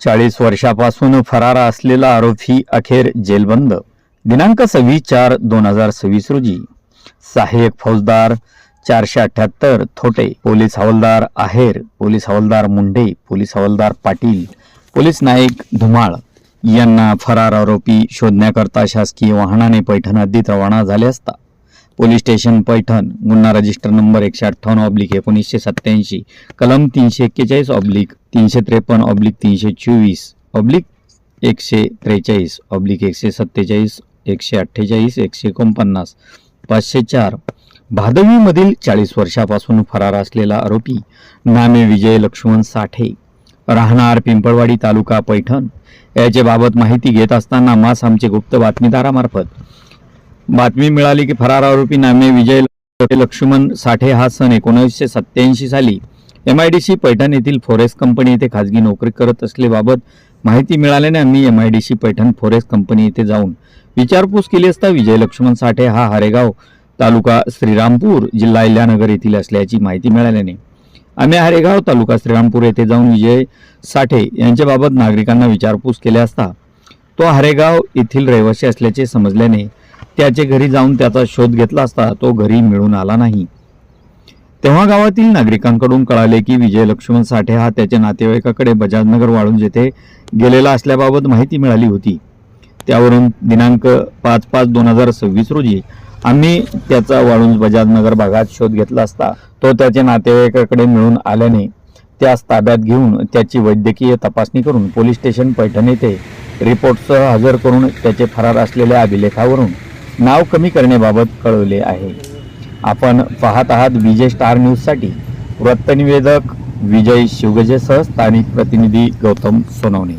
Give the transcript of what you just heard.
40 वर्षापासून फरार असलेला आरोपी अखेर जेलबंद। दिनांक 26/4/2026 रोजी सहाय्यक फौजदार 478 थोटे, पोलीस हवालदार आहेर, पोलीस हवालदार मुंडे, पोलीस हवालदार पाटील, पोलीस नाईक धुमाळ यांना फरार आरोपी शोधण्याकरता शासकीय वाहनाने पैठण हद्दीत रवाना झाले असता पोलीस स्टेशन पैठण, गुन्हा रजिस्टर नंबर 158/1987, कलम 341/323/143/143/147, 148, 149, 504 भादवीमधील 40 वर्षापासून फरार असलेला आरोपी नामे विजय लक्ष्मण साठे, राहणार पिंपळवाडी, तालुका पैठण याचे बाबत माहिती घेत असताना आमचे गुप्त बातमीदारामार्फत बातमी मिळाली की फरार आरोपी नामे विजय लक्ष्मण साठे हा सन 1987 साली MIDC पैठण येथील फॉरेस्ट कंपनी येथे खाजगी नोकरी करत असल्याबाबत माहिती मिळाल्याने आम्ही MIDC पैठण फॉरेस्ट कंपनी येथे जाऊन विचारपूस केली असता विजय लक्ष्मण साठे हा हरेगाव, तालुका श्रीरामपूर, जिल्हा इल्यानगर येथील असल्याची माहिती मिळाल्याने आम्ही हरेगाव, तालुका श्रीरामपूर येथे जाऊन विजय साठे यांच्याबाबत नागरिकांना विचारपूस केली असता तो हरेगाव येथील रहिवासी असल्याचे समजल्याने त्याचे घरी जाऊन त्याचा शोध घेतला असता तो घरी मिळून आला नाही। तेव्हा गावातील नागरिकांकडून कळाले की विजय लक्ष्मण साठे हा त्याच्या नातेवाईकाकडे बजाजनगर वाळूंज येथे गेलेला असल्याबाबत माहिती मिळाली होती। त्यावरून दिनांक 5/5/2026 रोजी आम्ही त्याचा वाळूंज बजाजनगर भागात शोध घेतला असता तो त्याच्या नातेवाईकाकडे मिळून आल्याने त्यास ताब्यात घेऊन त्याची वैद्यकीय तपासणी करून पोलीस स्टेशन पैठण येथे रिपोर्टसह हजर करून त्याचे फरार असलेल्या अभिलेखावरून नाव कमी करण्याबाबत कळवले आहे। आपण पाहत आहात विजय स्टार न्यूजसाठी वृत्तनिवेदक विजय शिवगजेसह स्थानिक प्रतिनिधी गौतम सोनवणे।